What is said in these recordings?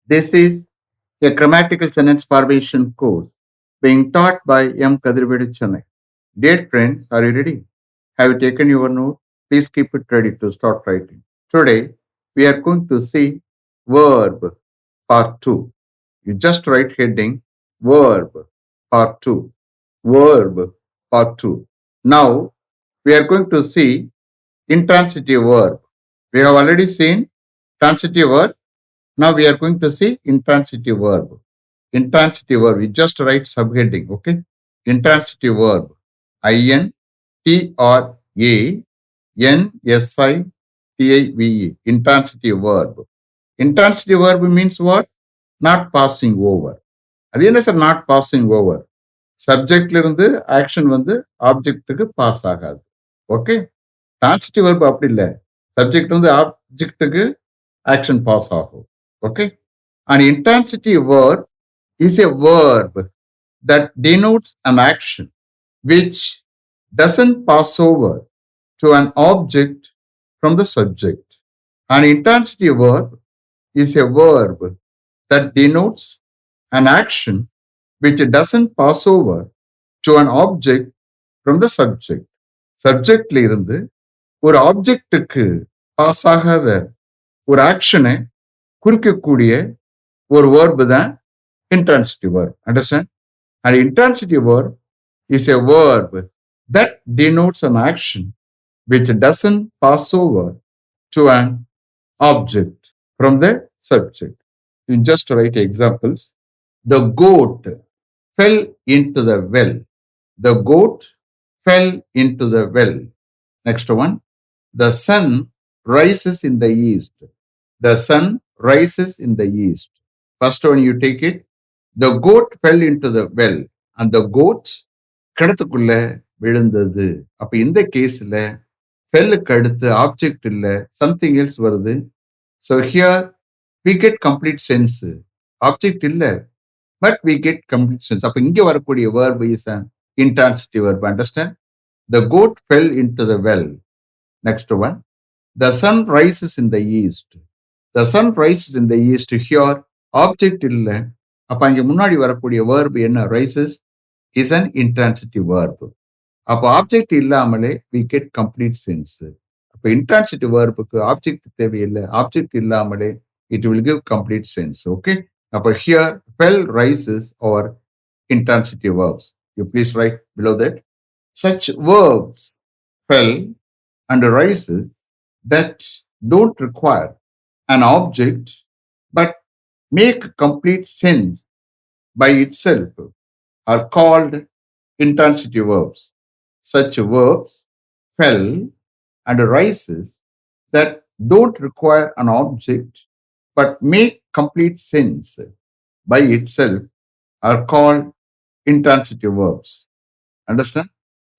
This is a grammatical sentence formation course being taught by M Kathirvelu Chennai. Dear friends, are you ready? Have you taken your note? Please keep it ready to start writing. Today, we are going to see verb part 2. You just write heading verb part 2. Verb part 2. Now, we are going to see intransitive verb. We have already seen transitive verb. Now we are going to see intransitive verb. Intransitive verb, we just write subheading, okay? Intransitive verb. INTRANSITIVE. Intransitive verb. Intransitive verb means what? Not passing over. அது என்ன sir not passing over? சப்ஜெக்ட்ல இருந்து action வந்து ஆப்ஜெக்ட்டுக்கு pass ஆகாது. Okay, transitive verb அப்படி இல்லை. Subject வந்து ஆப்ஜெக்ட்டுக்கு action pass ஆகும். Okay, an intransitive verb is a verb that denotes an action which doesn't pass over to an object from the subject. An intransitive verb is a verb that denotes an action which doesn't pass over to an object from the subject. சப்ஜெக்ட்ல இருந்து ஒரு ஆப்ஜெக்டுக்கு pass ஆகாத ஒரு ஆக்ஷனை குறிக்கக்கூடிய ஒரு verb தான் intransitive verb. Understand? An intransitive verb is a verb that denotes an action which doesn't pass over to an object from the subject. You just write examples. The goat fell into the well. The goat fell into the well. Next one. The sun rises in the east. The sun rises in the east. First one you take it. The goat fell into the well. And the goat கிணத்துக்குள்ள விழுந்தது. அப்ப இந்த கேஸ்ல ஃபெல்லுக்கு அடுத்து object இல்ல, something else வருது. So here we get complete sense. Object இல்ல, but we get complete sense. அப்ப இங்க வரக்கூடிய verb is an intransitive verb. Understand? The goat fell into the well. Next one. The sun rises in the east. The sun rises in the east. Here object இல்ல, அப்ப இங்க முன்னாடி வரக்கூடிய verb என்ன? rises is an intransitive verb. அப்ப object இல்லாமலே we get complete sense. அப்ப intransitive verbக்கு object தேவையில்லை, ஆப்ஜெக்ட் இல்லாமலே it will give complete sense. Okay, அப்ப here fell, rises or intransitive verbs. You please write below that. Such verbs fell and rises that don't require an object but make complete sense by itself are called intransitive verbs. Such verbs fell and rises that don't require an object but make complete sense by itself are called intransitive verbs. Understand?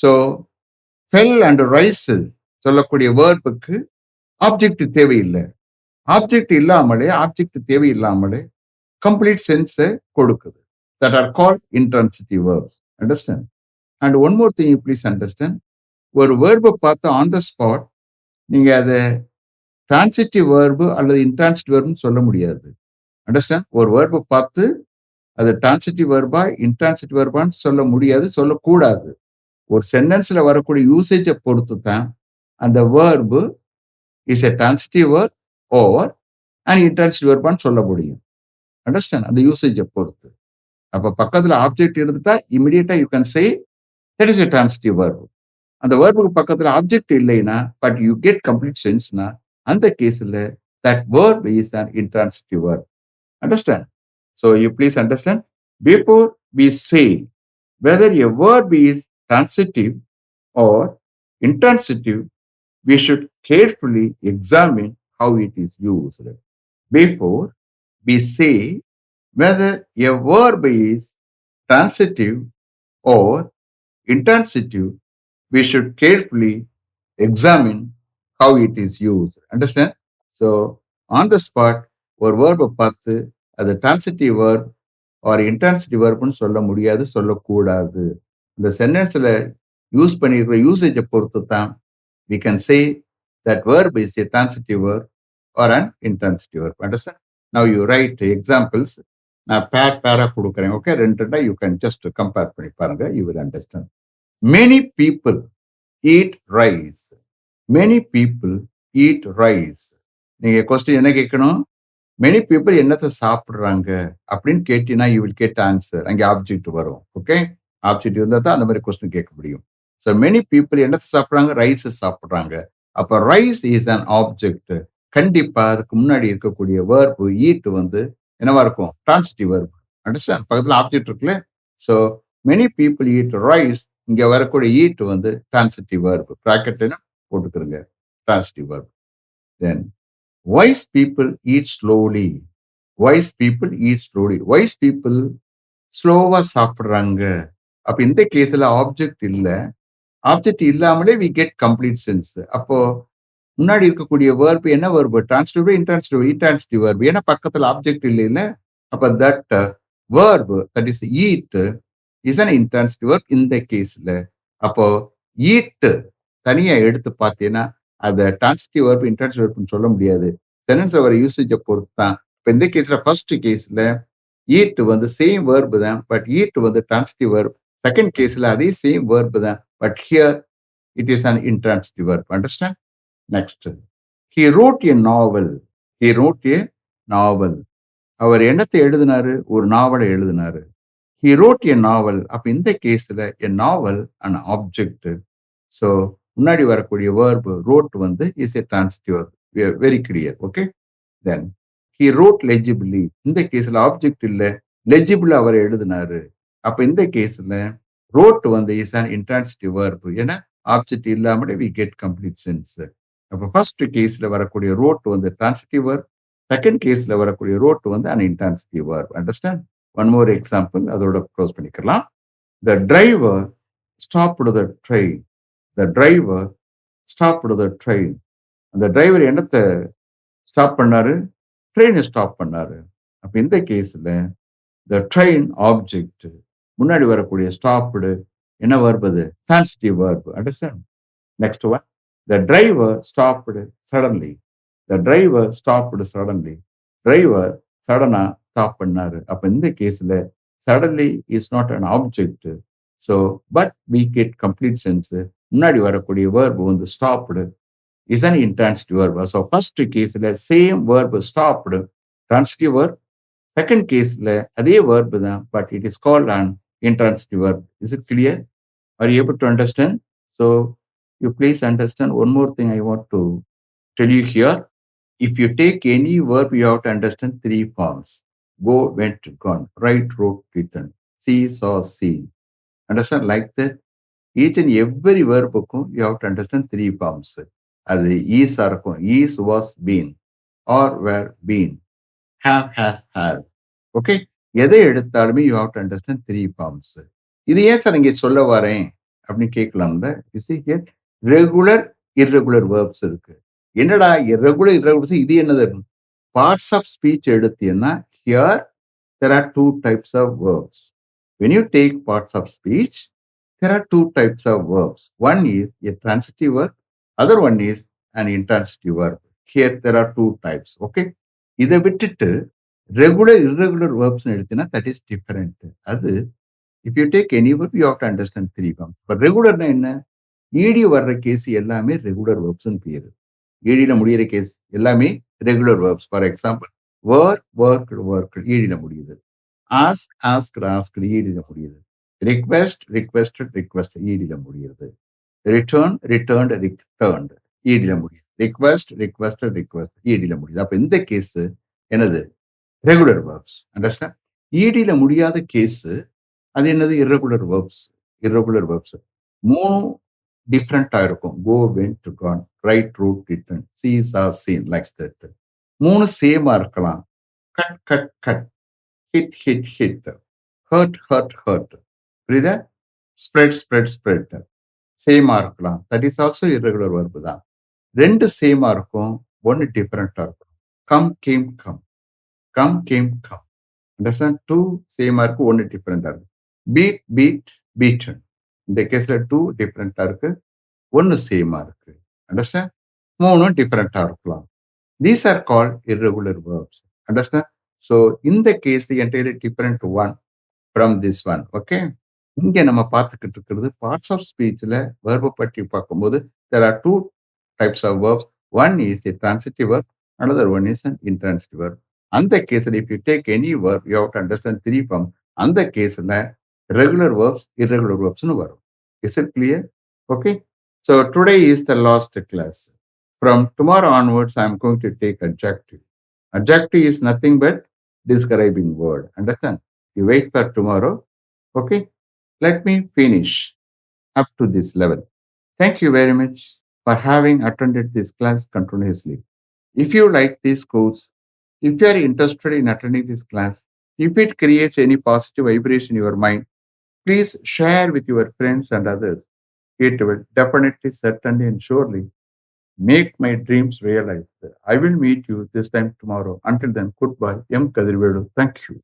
So, fell and rises சொல்லக்கூடிய வேர்புக்கு object தேவையில்லை. Object இல்லாமலே, object தேவையில்லாமலே complete சென்ஸை கொடுக்குது. That are called intransitive verbs. Understand? And one more thing you please understand. ஒரு வேர்பை பார்த்து on the spot நீங்க அதை transitive verb அல்லது intransitive வேர்புன்னு சொல்ல முடியாது. அண்டர்ஸ்டாண்ட்? ஒரு வேர்பை பார்த்து அது டிரான்சிட்டிவ் வேர்பா இன்ட்ரான்சிட்டிவ் வேர்பான்னு சொல்ல முடியாது, சொல்லக்கூடாது. ஒரு சென்டென்ஸ்ல வரக்கூடிய யூசேஜை பொறுத்து தான் அந்த verb is a transitive verb or and intransitive வேர்பான்னு சொல்ல முடியும். அண்டர்ஸ்டாண்ட்? அந்த யூசேஜை பொறுத்து. அப்ப பக்கத்துல ஆப்ஜெக்ட் இருந்துட்டா இமிடியேட்டா you can say that is a transitive verb. அந்த வேர்புக்கு பக்கத்துல ஆப்ஜெக்ட் இல்லைன்னா பட் யூ கெட் கம்ப்ளீட் சென்ஸ்னா அந்த கேஸ்ல that verb is an intransitive verb. Understand? So you please understand. Before we say whether a verb is transitive or intransitive, we should carefully examine how it is used. Before we say whether a verb is transitive or intransitive, we should carefully examine how it is used. Understand? So, on the spot, ஒரு வேர்பை பார்த்து அது transitive verb R intransitive வேர்ப்னு சொல்ல முடியாது, சொல்லக்கூடாது. இந்த சென்டென்ஸில் use பண்ணிடுற யூசேஜை பொறுத்து தான் we can say that verb is a transitive verb or an intransitive verb. Understand? Now you write examples. நான் பேரா கொடுக்குறேன். ஓகே, ரெண்டு யூ கேன் ஜஸ்ட் கம்பேர் பண்ணி பாருங்க. You will understand. Many people eat rice. Many people eat rice. நீங்க question என்ன கேட்கணும்? Many people என்னத்தை சாப்பிடுறாங்க அப்படின்னு கேட்டீங்கன்னா யூ வில் கெட் ஆன்சர். அங்கே ஆப்ஜெக்ட் வரும். ஓகே, ஆப்ஜெக்ட் இருந்தால் தான் அந்த மாதிரி கொஸ்டின் கேட்க முடியும். ஸோ மெனி பீப்புள் என்னத்தை சாப்பிட்றாங்க? ரைஸ் சாப்பிட்றாங்க. அப்போ ரைஸ் இஸ் அன் ஆப்ஜெக்ட். கண்டிப்பா அதுக்கு முன்னாடி இருக்கக்கூடிய வேர்பு ஈட் வந்து என்னவா இருக்கும்? Transitive verb. அண்டர்ஸ்டாண்ட்? பக்கத்தில் ஆப்ஜெக்ட் இருக்குல்ல. So many people eat rice. இங்க வரக்கூடிய ஈட் வந்து டிரான்சிட்டிவ் வேர்பு. பிராக்கெட் போட்டுக்கிறங்க, transitive verb. Then wise people eat slowly. Wise people eat slowly. Wise people ஸ்லோவா சாப்பிடுறாங்க. அப்ப இந்த கேஸ்ல ஆப்ஜெக்ட் இல்ல. ஆப்ஜெக்ட் இல்லாமலே வி கெட் கம்ப்ளீட் சென்ஸ். அப்போ முன்னாடி இருக்கக்கூடிய வேர்பு என்ன verb? Transitive, intransitive, intransitive verb. ஏன்னா பக்கத்துல ஆப்ஜெக்ட் இல்ல. அப்ப that verb that is eat is an intransitive verb இந்த கேஸ்ல. அப்போ ஈட் தனியா எடுத்து பார்த்தீங்கன்னா அதை டிரான்சிட்டிவ் வேர்ப், இன்ட்ரான்சிட்டிவ் வேர்ப்னு சொல்ல முடியாது. சென்டென்ஸ் வர யூசேஜை பொறுத்து தான். இப்போ இந்த கேஸ்ல ஃபர்ஸ்ட் கேஸ்ல ஈட் வந்து சேம் வேர்பு தான், பட் ஈட் வந்து டிரான்சிட்டிவ் வேர்ப். செகண்ட் கேஸ்ல அதே சேம் வேர்பு தான், but here it is an intransitive verb. Understand? Next, he wrote a novel. He wrote a novel. அவர் என்னத்தை எழுதினாரு? ஒரு நாவலை எழுதினாரு. He wrote a novel. அப்ப இந்த கேஸ்ல a novel an object. So முன்னாடி வரக்கூடிய verb wrote வந்து is a transitive verb. Very clear. Okay. Then he wrote legibly. இந்த கேஸ்ல ஆப்ஜெக்ட் இல்ல, லெஜிபிள் அவர் எழுதினாரு. அப்ப இந்த கேஸ்ல wrote வந்து is an intransitive verb. ஏன்னா ஆப்ஜெக்ட் இல்லாமலே we get complete sense. அப்ப ஃபர்ஸ்ட் கேஸ்ல வரக்கூடிய wrote வந்து transitive verb. செகண்ட் கேஸ்ல வரக்கூடிய wrote வந்து an intransitive verb. Understand? One more example, அதோட க்ளோஸ் பண்ணிக்கலாம். The driver stopped the train. The driver stopped the train. அந்த டிரைவர் என்னத்தை ஸ்டாப் பண்ணாரு? ட்ரெயினை ஸ்டாப் பண்ணாரு. அப்ப இந்த கேஸ்ல the train ஆப்ஜெக்ட், முன்னாடி வரக்கூடிய ஸ்டாப்டு என்ன verb அது? transitive verb. Understand? Next one, the driver stopped suddenly. The driver stopped suddenly. Driver சடனா ஸ்டாப் பண்ணாரு. அப்ப இந்த கேஸ்ல suddenly is not an object. So but we get complete sense. முன்னாடி வரக்கூடிய verb வந்து stopped is an intransitive verb. So first caseல same verb stopped transitive verb. Second caseல அதே verb தான், but it is called an intransitive verb. Is it clear? Are you able to understand? So you please understand one more thing I want to tell you here. If you take any verb, you have to understand three forms. Go, went, gone, write, wrote, written, see, saw, seen. Understand? Like that, each and every verb you have to understand three forms. அது is இருக்கும், is, was, been, or were, been, have, has, had. Okay, எதை எடுத்தாலுமே you have to understand three forms. இது ஏன் sir இங்கே சொல்ல வரேன் அப்படின்னு கேட்கலாம்ல. You see here, regular irregular verbs இருக்கு. என்னடா irregular irregular, இது என்னது? பார்ட்ஸ் ஆஃப் ஸ்பீச் எடுத்தீங்கன்னா here there are two types of verbs. When you take parts of speech, there are two types of verbs. One is a transitive verb, other one is an intransitive verb. Here there are two types. Okay, இதை விட்டுட்டு regular irregular verbs எடுத்தீங்கன்னா that is different. அது if you take any verb, you have to understand three forms. But ரெகுலர்னா என்ன? ED வர்ற case எல்லாமே regular வேர்ப்ஸ்னு பேரு. ஈடியில முடியிற case எல்லாமே regular verbs. For example, work, worked, worked, ஈடியில முடியுது. ask, asked, asked, ஈடியில முடியுது. request, requested, requested, ஈடியில முடியுது. return, returned, returned, ஈடியில முடியுது. request, requested, requested, ஈடியில முடியுது. அப்ப இந்த கேஸ் என்னது? Regular verbs. அண்டர்ஸ்டாண்ட்? ஈடியில முடியாத கேஸ் அது என்னது? irregular verbs. irregular verbs மூணு டிஃப்ரெண்டா இருக்கும். go, went, gone, write, wrote, written, see, saw, seen, like that. மூணு சேமா இருக்கலாம். cut, cut, cut, hit, hit, hit, hurt, hurt, hurt. புரியுதா? spread, spread, spread. சேமா இருக்கலாம். that is also irregular verb தான். ரெண்டு சேமா இருக்கும், ஒன்னு டிஃப்ரெண்டா இருக்கும். come, came, come, come, came, come. Understand? two சேமா இருக்கு, ஒன்னு டிஃப்ரெண்டா இருக்கு. beat, beat, beaten. இந்த கேஸ்ல டூ டிஃப்ரெண்டா இருக்கு, ஒன்னு சேமா இருக்கு. அண்டர்ஸ்டாண்ட்? மூணும் டிஃப்ரெண்டா இருக்கலாம். These are called irregular verbs. Understand? So in the case, entirely different one from this one. Okay. இங்க நம்ம பார்த்துக்கிட்டு இருக்கிறது பார்ட்ஸ் ஆஃப் ஸ்பீச்ல வேர்பை பற்றி பார்க்கும்போது there are two types of verbs. One is a transitive verb, another one is an intransitive verb. அந்த கேஸ்ல if you take any verb, you have to understand three form. அந்த கேஸ்ல regular verbs, irregular verbs னு வரும். Is it clear? Okay. So today is the last class. From tomorrow onwards, I am going to take adjective. Adjective is nothing but describing word. Understand? You wait for tomorrow. Okay. Let me finish up to this level. Thank you very much for having attended this class continuously. If you like this course, if you are interested in attending this class, if it creates any positive vibration in your mind, please share with your friends and others. It will definitely, certainly, and surely make my dreams realized. I will meet you this time tomorrow. Until then, goodbye. M Kathirvelu. Thank you.